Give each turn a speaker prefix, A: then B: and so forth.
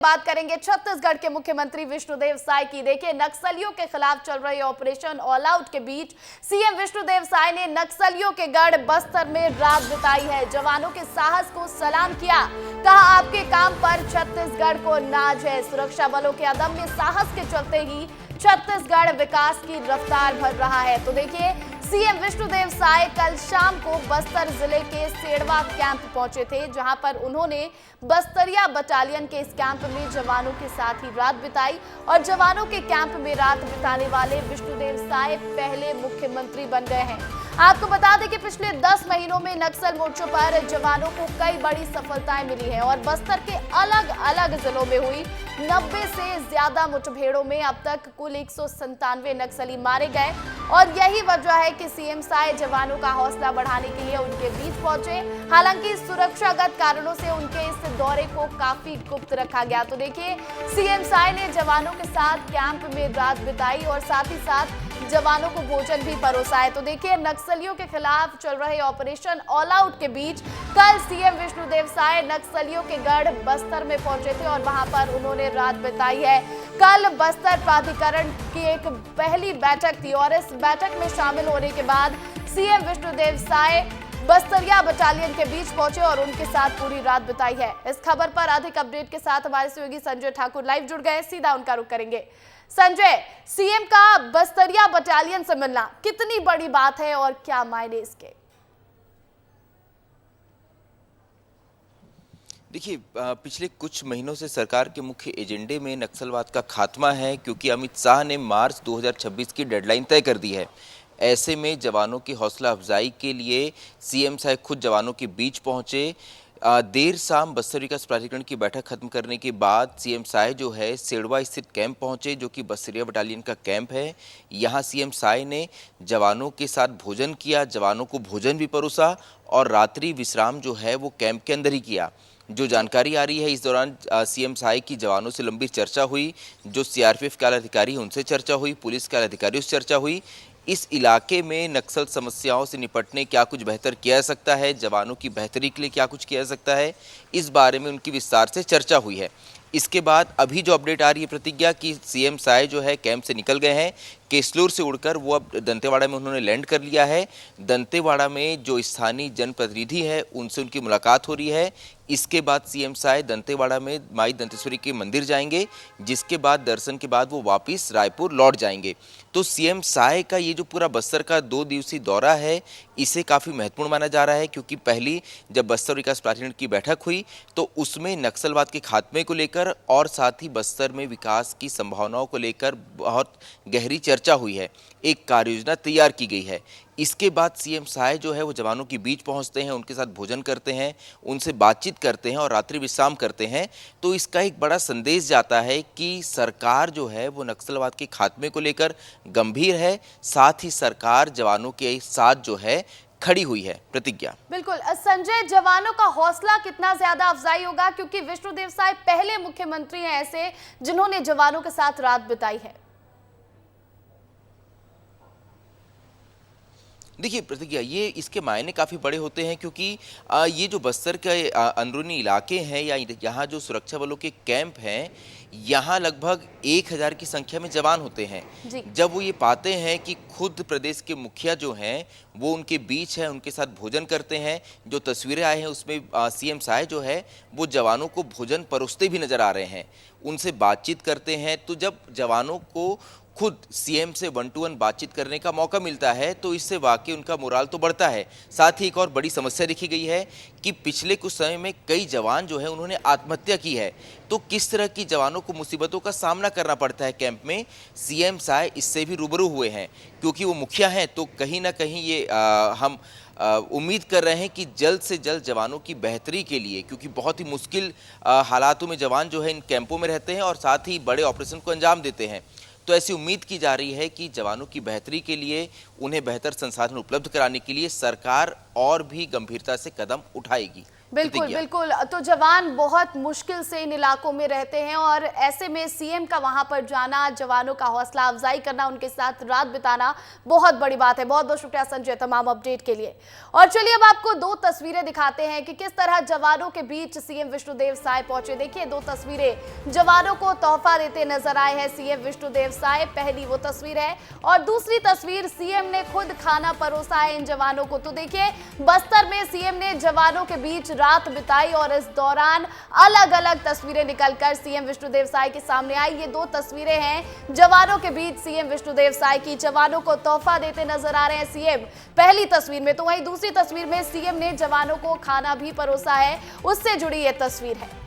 A: बात करेंगे छत्तीसगढ़ के मुख्यमंत्री विष्णुदेव साय की। देखिए, नक्सलियों के खिलाफ चल रहे ऑपरेशन ऑल आउट के बीच सीएम विष्णुदेव साय ने नक्सलियों के गढ़ बस्तर में रात बिताई है। जवानों के साहस को सलाम किया, कहा आपके काम पर छत्तीसगढ़ को नाज है। सुरक्षा बलों के अदम्य साहस के चलते ही छत्तीसगढ़ विकास की रफ्तार भर रहा है। तो देखिए, सीएम विष्णुदेव साय कल शाम को बस्तर जिले के सेड़वा कैंप पहुंचे थे, जहां पर उन्होंने बस्तरिया बटालियन के इस कैंप में जवानों के साथ ही रात बिताई। और जवानों के कैंप में रात बिताने वाले विष्णुदेव साय पहले मुख्यमंत्री बन गए हैं। आपको बता दें कि पिछले 10 महीनों में नक्सल मोर्चों पर जवानों को कई बड़ी सफलताएं मिली हैं और बस्तर के अलग अलग जिलों में हुई 90 से ज्यादा मुठभेड़ों में अब तक कुल 197 नक्सली मारे गए। और यही वजह है कि सीएम साय जवानों का हौसला बढ़ाने के लिए उनके बीच पहुंचे। हालांकि सुरक्षागत कारणों से उनके इस दौरे को काफी गुप्त रखा गया। तो देखिए, सीएम साय ने जवानों के साथ कैंप में रात बिताई और साथ ही साथ जवानों को भोजन भी परोसा है। तो देखिए, नक्सलियों के खिलाफ चल रहे ऑपरेशन ऑल आउट के बीच कल सीएम विष्णुदेव साय नक्सलियों के गढ़ बस्तर में पहुंचे थे और वहां पर उन्होंने रात बिताई है। कल बस्तर प्राधिकरण की एक पहली बैठक थी और इस बैठक में शामिल होने के बाद सीएम विष्णुदेव साय बस्तरिया बटालियन के बीच पहुंचे और उनके साथ पूरी रात बिताई है। इस खबर पर अधिक अपडेट के साथ हमारे सहयोगी संजय ठाकुर लाइव जुड़ गए, सीधा उनका रुख करेंगे। संजय, सीएम का बस्तरिया बटालियन से मिलना कितनी बड़ी बात है और क्या मायने इसके?
B: देखिए, पिछले कुछ महीनों से सरकार के मुख्य एजेंडे में नक्सलवाद का खात्मा है, क्योंकि अमित शाह ने मार्च 2026 की डेडलाइन तय कर दी है। ऐसे में जवानों की हौसला अफजाई के लिए सीएम साहब खुद जवानों के बीच पहुंचे। देर शाम बस्तर विकास प्राधिकरण की बैठक खत्म करने के बाद सीएम साय जो है सेड़वा स्थित कैंप पहुंचे, जो कि बस्तरिया बटालियन का कैंप है। यहां सीएम साय ने जवानों के साथ भोजन किया, जवानों को भोजन भी परोसा और रात्रि विश्राम जो है वो कैंप के अंदर ही किया। जो जानकारी आ रही है, इस दौरान सीएम साय की जवानों से लंबी चर्चा हुई। जो सीआरपीएफ के आला अधिकारी हैं उनसे चर्चा हुई, पुलिस के आला अधिकारियों से चर्चा हुई। इस इलाके में नक्सल समस्याओं से निपटने क्या कुछ बेहतर किया जा सकता है, जवानों की बेहतरी के लिए क्या कुछ किया जा सकता है, इस बारे में उनकी विस्तार से चर्चा हुई है। इसके बाद अभी जो अपडेट आ रही है प्रतिज्ञा कि सीएम साय जो है कैंप से निकल गए हैं, केसलूर से उड़कर वो अब दंतेवाड़ा में उन्होंने लैंड कर लिया है। दंतेवाड़ा में जो स्थानीय जनप्रतिनिधि है उनसे उनकी मुलाकात हो रही है। इसके बाद सीएम साय दंतेवाड़ा में माई दंतेश्वरी के मंदिर जाएंगे, जिसके बाद दर्शन के बाद वो वापस रायपुर लौट जाएंगे। तो सीएम साय का ये जो पूरा बस्तर का 2 दिवसीय दौरा है, इसे काफ़ी महत्वपूर्ण माना जा रहा है, क्योंकि पहली जब बस्तर विकास प्राधिकरण की बैठक हुई तो उसमें नक्सलवाद के खात्मे को लेकर और साथ ही बस्तर में विकास की संभावनाओं को लेकर बहुत गहरी चर्चा हुई है, एक कार्ययोजना तैयार की गई है। इसके बाद सीएम साय जो है वो जवानों के बीच पहुंचते हैं, उनके साथ भोजन करते हैं, उनसे बातचीत करते हैं और रात्रि विश्राम करते हैं। तो इसका एक बड़ा संदेश जाता है कि सरकार जो है वो नक्सलवाद के खात्मे को लेकर गंभीर है, साथ ही सरकार जवानों के साथ जो है खड़ी हुई है। प्रतिज्ञा।
A: बिल्कुल संजय, जवानों का हौसला कितना ज्यादा अफजाई होगा, क्योंकि विष्णुदेव साय पहले मुख्यमंत्री हैं ऐसे जिन्होंने जवानों के साथ रात बिताई है।
B: देखिए प्रतिज्ञा, ये इसके मायने काफ़ी बड़े होते हैं, क्योंकि ये जो बस्तर के अंदरूनी इलाके हैं या यहाँ जो सुरक्षा बलों के कैंप हैं, यहाँ लगभग 1000 की संख्या में जवान होते हैं। जब वो ये पाते हैं कि खुद प्रदेश के मुखिया जो हैं वो उनके बीच हैं, उनके साथ भोजन करते हैं, जो तस्वीरें आए हैं उसमें सीएम साय जो है वो जवानों को भोजन परोसते भी नजर आ रहे हैं, उनसे बातचीत करते हैं। तो जब जवानों को खुद सीएम से 1 to 1 बातचीत करने का मौका मिलता है तो इससे वाकई उनका मोराल तो बढ़ता है। साथ ही एक और बड़ी समस्या देखी गई है कि पिछले कुछ समय में कई जवान जो है उन्होंने आत्महत्या की है। तो किस तरह की जवानों को मुसीबतों का सामना करना पड़ता है कैंप में, सीएम साय इससे भी रूबरू हुए हैं। क्योंकि वो मुखिया हैं तो कहीं ना कहीं ये हम उम्मीद कर रहे हैं कि जल्द से जल्द जवानों की बेहतरी के लिए, क्योंकि बहुत ही मुश्किल हालातों में जवान जो है इन कैंपों में रहते हैं और साथ ही बड़े ऑपरेशन को अंजाम देते हैं, तो ऐसी उम्मीद की जा रही है कि जवानों की बेहतरी के लिए, उन्हें बेहतर संसाधन उपलब्ध कराने के लिए सरकार और भी गंभीरता से कदम उठाएगी।
A: बिल्कुल
B: प्रतिज्ञा।
A: बिल्कुल। तो जवान बहुत मुश्किल से इन इलाकों में रहते हैं और ऐसे में सीएम का वहां पर जाना, जवानों का हौसला अफजाई करना, उनके साथ रात बिताना बहुत बड़ी बात है। बहुत बहुत शुक्रिया संजय तमाम अपडेट के लिए। और चलिए अब आपको दो तस्वीरें दिखाते हैं कि किस तरह जवानों के बीच सीएम विष्णुदेव साय पहुंचे। देखिए दो तस्वीरें जवानों को तोहफा देते नजर आए हैं सीएम विष्णुदेव साय। पहली वो तस्वीर है और दूसरी तस्वीर सीएम ने खुद खाना परोसा है इन जवानों को। तो देखिए बस्तर में सीएम ने जवानों के बीच रात बिताई और इस दौरान अलग अलग तस्वीरें निकलकर सीएम विष्णुदेव साय के सामने आई। ये दो तस्वीरें हैं जवानों के बीच सीएम विष्णुदेव साय की। जवानों को तोहफा देते नजर आ रहे हैं सीएम पहली तस्वीर में, तो वहीं दूसरी तस्वीर में सीएम ने जवानों को खाना भी परोसा है, उससे जुड़ी ये तस्वीर है।